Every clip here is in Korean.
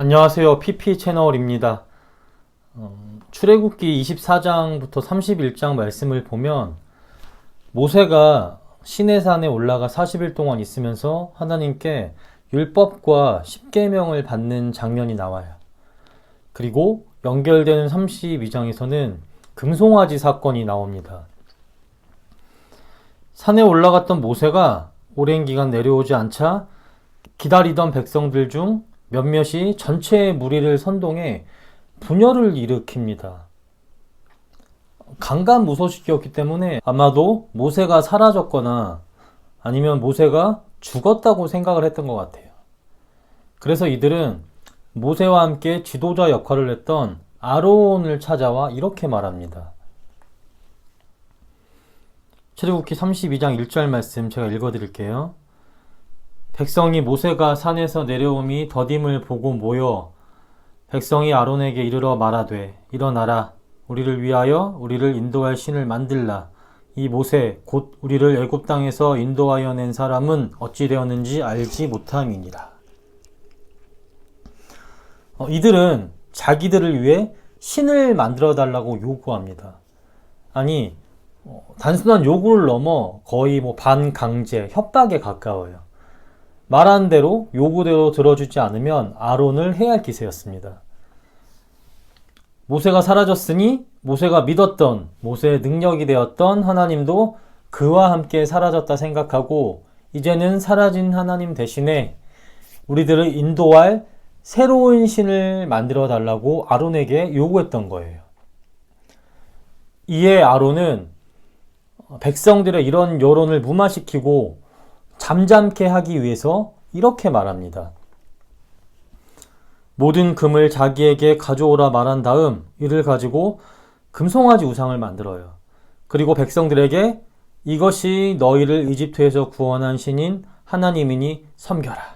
안녕하세요. PP 채널입니다. 출애굽기 24장부터 31장 말씀을 보면 모세가 시내산에 올라가 40일 동안 있으면서 하나님께 율법과 십계명을 받는 장면이 나와요. 그리고 연결되는 32장에서는 금송아지 사건이 나옵니다. 산에 올라갔던 모세가 오랜 기간 내려오지 않자 기다리던 백성들 중 몇몇이 전체의 무리를 선동해 분열을 일으킵니다. 강간무소식이었기 때문에 아마도 모세가 사라졌거나 아니면 모세가 죽었다고 생각을 했던 것 같아요. 그래서 이들은 모세와 함께 지도자 역할을 했던 아론을 찾아와 이렇게 말합니다. 출애굽기 32장 1절 말씀 제가 읽어드릴게요. 백성이 모세가 산에서 내려옴이 더딤을 보고 모여 백성이 아론에게 이르러 말하되 일어나라 우리를 위하여 우리를 인도할 신을 만들라. 이 모세 곧 우리를 애굽 땅에서 인도하여 낸 사람은 어찌 되었는지 알지 못함이니라. 이들은 자기들을 위해 신을 만들어 달라고 요구합니다. 아니 단순한 요구를 넘어 거의 반강제 협박에 가까워요. 말한 대로 요구대로 들어주지 않으면 아론을 해할 기세였습니다. 모세가 사라졌으니 모세가 믿었던 모세의 능력이 되었던 하나님도 그와 함께 사라졌다 생각하고 이제는 사라진 하나님 대신에 우리들을 인도할 새로운 신을 만들어 달라고 아론에게 요구했던 거예요. 이에 아론은 백성들의 이런 여론을 무마시키고 잠잠케 하기 위해서 이렇게 말합니다. 모든 금을 자기에게 가져오라 말한 다음 이를 가지고 금송아지 우상을 만들어요. 그리고 백성들에게 이것이 너희를 이집트에서 구원한 신인 하나님이니 섬겨라.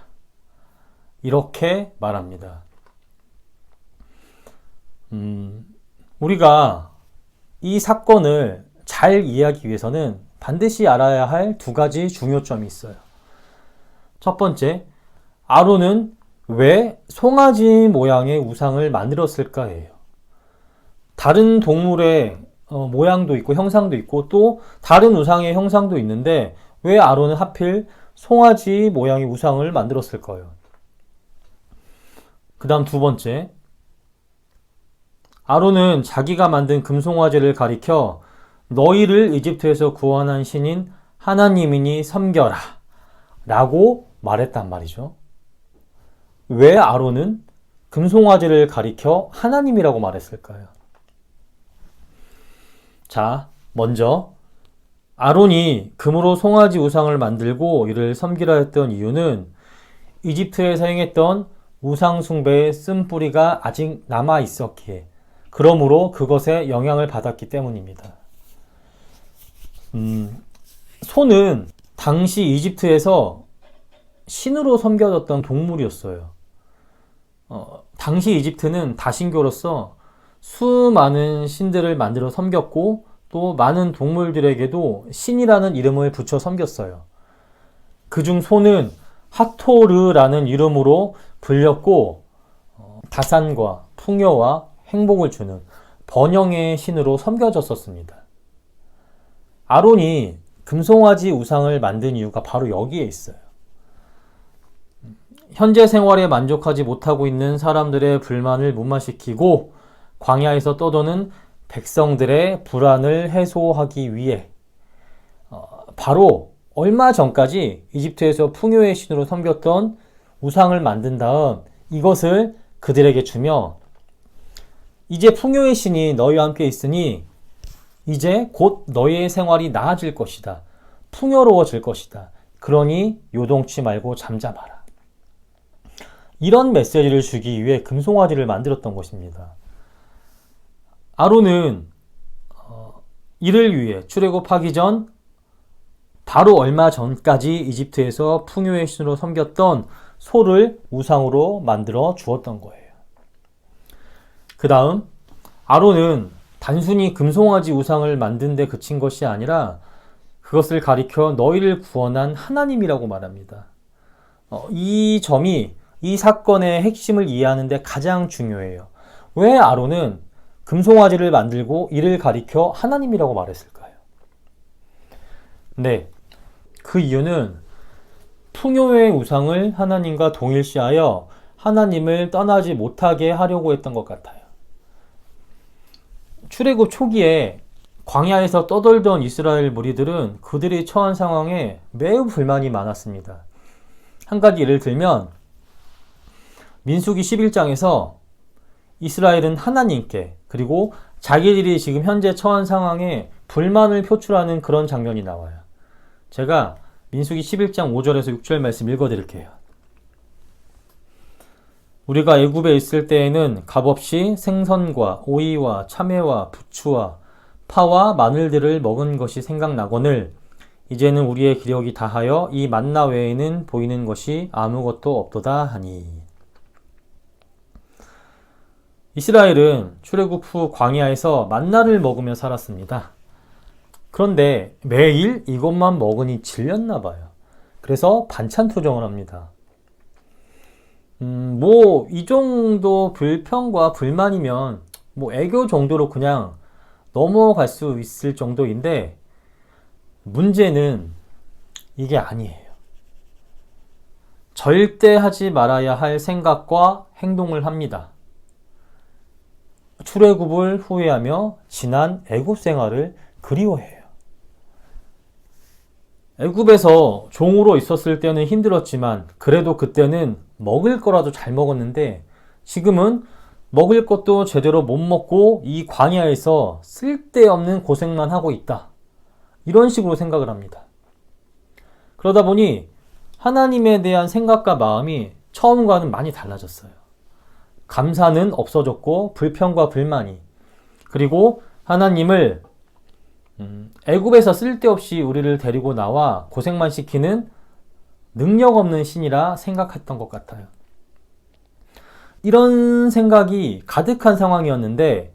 이렇게 말합니다. 우리가 이 사건을 잘 이해하기 위해서는 반드시 알아야 할 두 가지 중요점이 있어요. 첫 번째, 아론은 왜 송아지 모양의 우상을 만들었을까예요. 다른 동물의 모양도 있고 형상도 있고 또 다른 우상의 형상도 있는데 왜 아론은 하필 송아지 모양의 우상을 만들었을까요? 그 다음 두 번째, 아론은 자기가 만든 금송아지를 가리켜 너희를 이집트에서 구원한 신인 하나님이니 섬겨라 라고 말했단 말이죠. 왜 아론은 금송아지를 가리켜 하나님이라고 말했을까요? 자, 먼저 아론이 금으로 송아지 우상을 만들고 이를 섬기라 했던 이유는 이집트에서 행했던 우상 숭배의 쓴뿌리가 아직 남아 있었기에 그러므로 그것에 영향을 받았기 때문입니다. 소는 당시 이집트에서 신으로 섬겨졌던 동물이었어요. 당시 이집트는 다신교로서 수많은 신들을 만들어 섬겼고 또 많은 동물들에게도 신이라는 이름을 붙여 섬겼어요. 그중 소는 하토르라는 이름으로 불렸고 다산과 풍요와 행복을 주는 번영의 신으로 섬겨졌었습니다. 아론이 금송아지 우상을 만든 이유가 바로 여기에 있어요. 현재 생활에 만족하지 못하고 있는 사람들의 불만을 무마시키고 광야에서 떠도는 백성들의 불안을 해소하기 위해 바로 얼마 전까지 이집트에서 풍요의 신으로 섬겼던 우상을 만든 다음 이것을 그들에게 주며 이제 풍요의 신이 너희와 함께 있으니 이제 곧 너희의 생활이 나아질 것이다. 풍요로워질 것이다. 그러니 요동치 말고 잠잠하라. 이런 메시지를 주기 위해 금송아지를 만들었던 것입니다. 아론은 이를 위해 출애굽하기 전 바로 얼마 전까지 이집트에서 풍요의 신으로 섬겼던 소를 우상으로 만들어 주었던 거예요. 그 다음 아론은 단순히 금송아지 우상을 만든 데 그친 것이 아니라 그것을 가리켜 너희를 구원한 하나님이라고 말합니다. 이 점이 이 사건의 핵심을 이해하는 데 가장 중요해요. 왜 아론은 금송아지를 만들고 이를 가리켜 하나님이라고 말했을까요? 네, 그 이유는 풍요의 우상을 하나님과 동일시하여 하나님을 떠나지 못하게 하려고 했던 것 같아요. 출애굽 초기에 광야에서 떠돌던 이스라엘 무리들은 그들이 처한 상황에 매우 불만이 많았습니다. 한 가지 예를 들면 민수기 11장에서 이스라엘은 하나님께 그리고 자기들이 지금 현재 처한 상황에 불만을 표출하는 그런 장면이 나와요. 제가 민수기 11장 5절에서 6절 말씀 읽어드릴게요. 우리가 애굽에 있을 때에는 값없이 생선과 오이와 참외와 부추와 파와 마늘들을 먹은 것이 생각나거늘 이제는 우리의 기력이 다하여 이 만나 외에는 보이는 것이 아무것도 없도다 하니. 이스라엘은 출애굽 후 광야에서 만나를 먹으며 살았습니다. 그런데 매일 이것만 먹으니 질렸나 봐요. 그래서 반찬 투정을 합니다. 이 정도 불평과 불만이면 애교 정도로 그냥 넘어갈 수 있을 정도인데 문제는 이게 아니에요. 절대 하지 말아야 할 생각과 행동을 합니다. 출애굽을 후회하며 지난 애굽 생활을 그리워해요. 애굽에서 종으로 있었을 때는 힘들었지만 그래도 그때는 먹을 거라도 잘 먹었는데 지금은 먹을 것도 제대로 못 먹고 이 광야에서 쓸데없는 고생만 하고 있다. 이런 식으로 생각을 합니다. 그러다 보니 하나님에 대한 생각과 마음이 처음과는 많이 달라졌어요. 감사는 없어졌고 불평과 불만이, 그리고 하나님을 애굽에서 쓸데없이 우리를 데리고 나와 고생만 시키는 능력 없는 신이라 생각했던 것 같아요. 이런 생각이 가득한 상황이었는데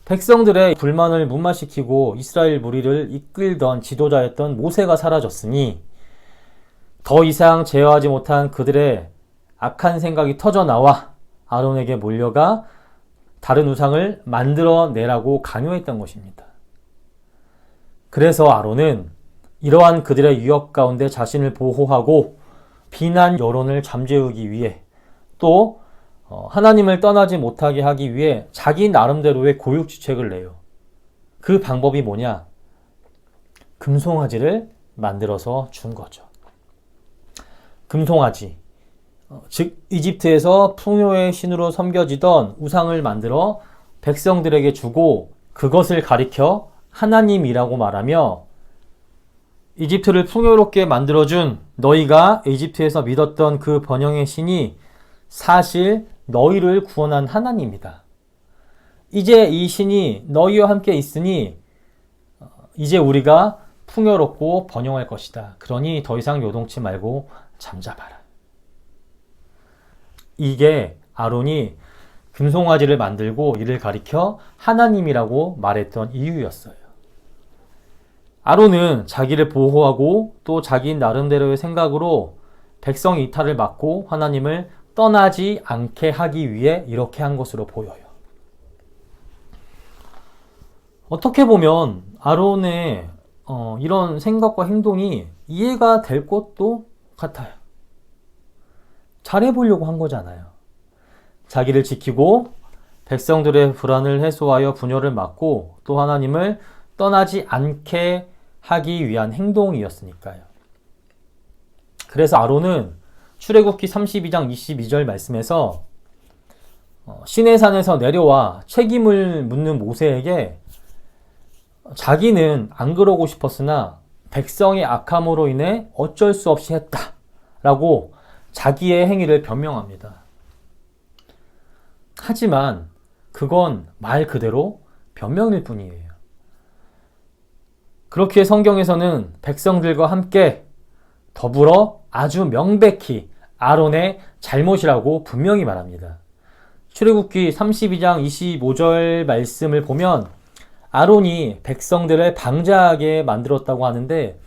백성들의 불만을 무마시키고 이스라엘 무리를 이끌던 지도자였던 모세가 사라졌으니 더 이상 제어하지 못한 그들의 악한 생각이 터져나와 아론에게 몰려가 다른 우상을 만들어내라고 강요했던 것입니다. 그래서 아론은 이러한 그들의 유혹 가운데 자신을 보호하고 비난 여론을 잠재우기 위해 또 하나님을 떠나지 못하게 하기 위해 자기 나름대로의 고육지책을 내요. 그 방법이 뭐냐? 금송아지를 만들어서 준 거죠. 금송아지, 즉 이집트에서 풍요의 신으로 섬겨지던 우상을 만들어 백성들에게 주고 그것을 가리켜 하나님이라고 말하며 이집트를 풍요롭게 만들어준 너희가 이집트에서 믿었던 그 번영의 신이 사실 너희를 구원한 하나님이다. 이제 이 신이 너희와 함께 있으니 이제 우리가 풍요롭고 번영할 것이다. 그러니 더 이상 요동치 말고 잠잠하라. 이게 아론이 금송아지를 만들고 이를 가리켜 하나님이라고 말했던 이유였어요. 아론은 자기를 보호하고 또 자기 나름대로의 생각으로 백성 이탈을 막고 하나님을 떠나지 않게 하기 위해 이렇게 한 것으로 보여요. 어떻게 보면 아론의 이런 생각과 행동이 이해가 될 것도 같아요. 잘해보려고 한 거잖아요. 자기를 지키고 백성들의 불안을 해소하여 분열을 막고 또 하나님을 떠나지 않게 하기 위한 행동이었으니까요. 그래서 아론은 출애굽기 32장 22절 말씀에서 시내산에서 내려와 책임을 묻는 모세에게 자기는 안 그러고 싶었으나 백성의 악함으로 인해 어쩔 수 없이 했다라고 자기의 행위를 변명합니다. 하지만 그건 말 그대로 변명일 뿐이에요. 그렇게 성경에서는 백성들과 함께 더불어 아주 명백히 아론의 잘못이라고 분명히 말합니다. 출애굽기 32장 25절 말씀을 보면 아론이 백성들을 방자하게 만들었다고 하는데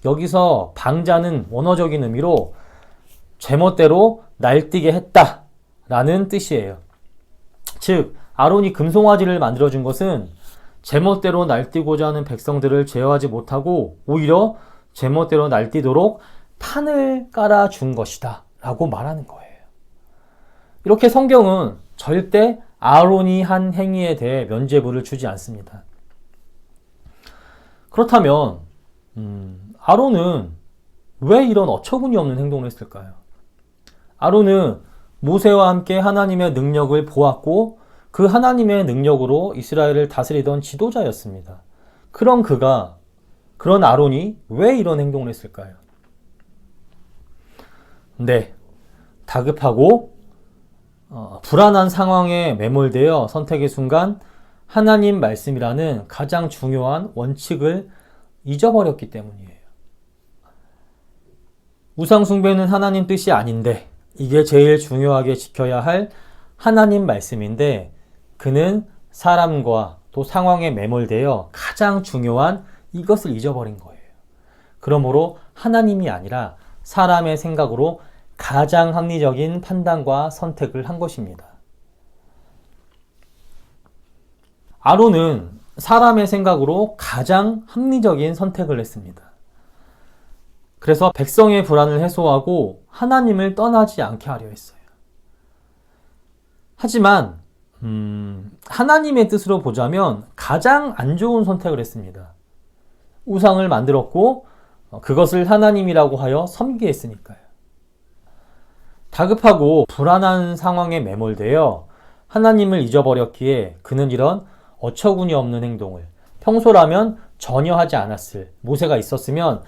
여기서 방자는 원어적인 의미로 제멋대로 날뛰게 했다라는 뜻이에요. 즉 아론이 금송아지를 만들어준 것은 제멋대로 날뛰고자 하는 백성들을 제어하지 못하고 오히려 제멋대로 날뛰도록 판을 깔아준 것이다 라고 말하는 거예요. 이렇게 성경은 절대 아론이 한 행위에 대해 면죄부를 주지 않습니다. 그렇다면 아론은 왜 이런 어처구니 없는 행동을 했을까요? 아론은 모세와 함께 하나님의 능력을 보았고 그 하나님의 능력으로 이스라엘을 다스리던 지도자였습니다. 그런 아론이 왜 이런 행동을 했을까요? 네, 다급하고 불안한 상황에 매몰되어 선택의 순간 하나님 말씀이라는 가장 중요한 원칙을 잊어버렸기 때문이에요. 우상 숭배는 하나님 뜻이 아닌데 이게 제일 중요하게 지켜야 할 하나님 말씀인데 그는 사람과 또 상황에 매몰되어 가장 중요한 이것을 잊어버린 거예요. 그러므로 하나님이 아니라 사람의 생각으로 가장 합리적인 판단과 선택을 한 것입니다. 아론은 사람의 생각으로 가장 합리적인 선택을 했습니다. 그래서 백성의 불안을 해소하고 하나님을 떠나지 않게 하려 했어요. 하지만 하나님의 뜻으로 보자면 가장 안 좋은 선택을 했습니다. 우상을 만들었고 그것을 하나님이라고 하여 섬기게 했으니까요. 다급하고 불안한 상황에 매몰되어 하나님을 잊어버렸기에 그는 이런 어처구니 없는 행동을 평소라면 전혀 하지 않았을, 모세가 있었으면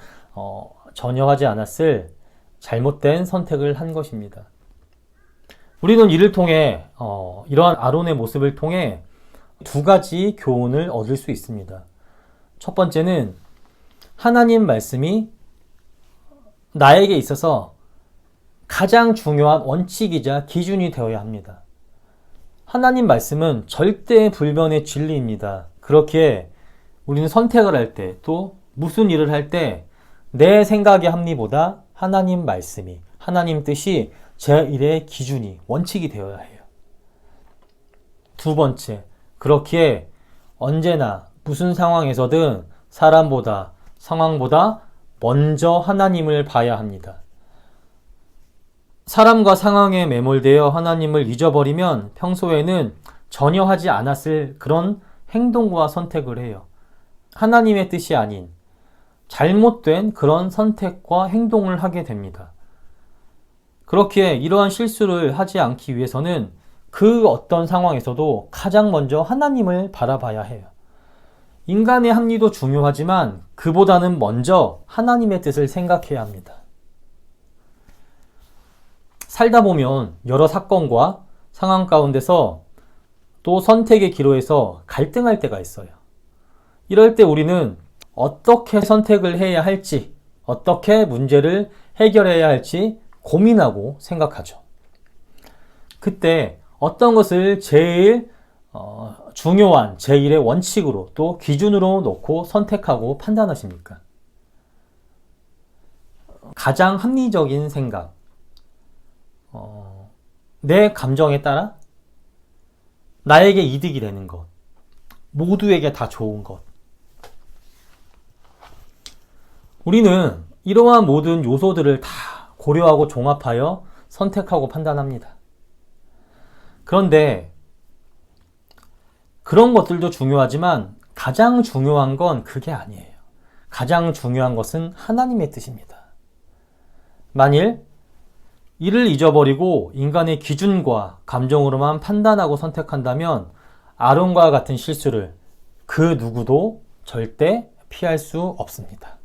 전혀 하지 않았을 잘못된 선택을 한 것입니다. 우리는 이를 통해 이러한 아론의 모습을 통해 두 가지 교훈을 얻을 수 있습니다. 첫 번째는 하나님 말씀이 나에게 있어서 가장 중요한 원칙이자 기준이 되어야 합니다. 하나님 말씀은 절대 불변의 진리입니다. 그렇기에 우리는 선택을 할 때 또 무슨 일을 할 때 내 생각의 합리보다 하나님 말씀이, 하나님 뜻이 제1의 기준이, 원칙이 되어야 해요. 두 번째, 그렇기에 언제나 무슨 상황에서든 사람보다, 상황보다 먼저 하나님을 봐야 합니다. 사람과 상황에 매몰되어 하나님을 잊어버리면 평소에는 전혀 하지 않았을 그런 행동과 선택을 해요. 하나님의 뜻이 아닌 잘못된 그런 선택과 행동을 하게 됩니다. 그렇기에 이러한 실수를 하지 않기 위해서는 그 어떤 상황에서도 가장 먼저 하나님을 바라봐야 해요. 인간의 합리도 중요하지만 그보다는 먼저 하나님의 뜻을 생각해야 합니다. 살다 보면 여러 사건과 상황 가운데서 또 선택의 기로에서 갈등할 때가 있어요. 이럴 때 우리는 어떻게 선택을 해야 할지, 어떻게 문제를 해결해야 할지 고민하고 생각하죠. 그때 어떤 것을 제일 중요한 제1의 원칙으로 또 기준으로 놓고 선택하고 판단하십니까? 가장 합리적인 생각, 내 감정에 따라 나에게 이득이 되는 것, 모두에게 다 좋은 것. 우리는 이러한 모든 요소들을 다 고려하고 종합하여 선택하고 판단합니다. 그런데 그런 것들도 중요하지만 가장 중요한 건 그게 아니에요. 가장 중요한 것은 하나님의 뜻입니다. 만일 이를 잊어버리고 인간의 기준과 감정으로만 판단하고 선택한다면 아론과 같은 실수를 그 누구도 절대 피할 수 없습니다.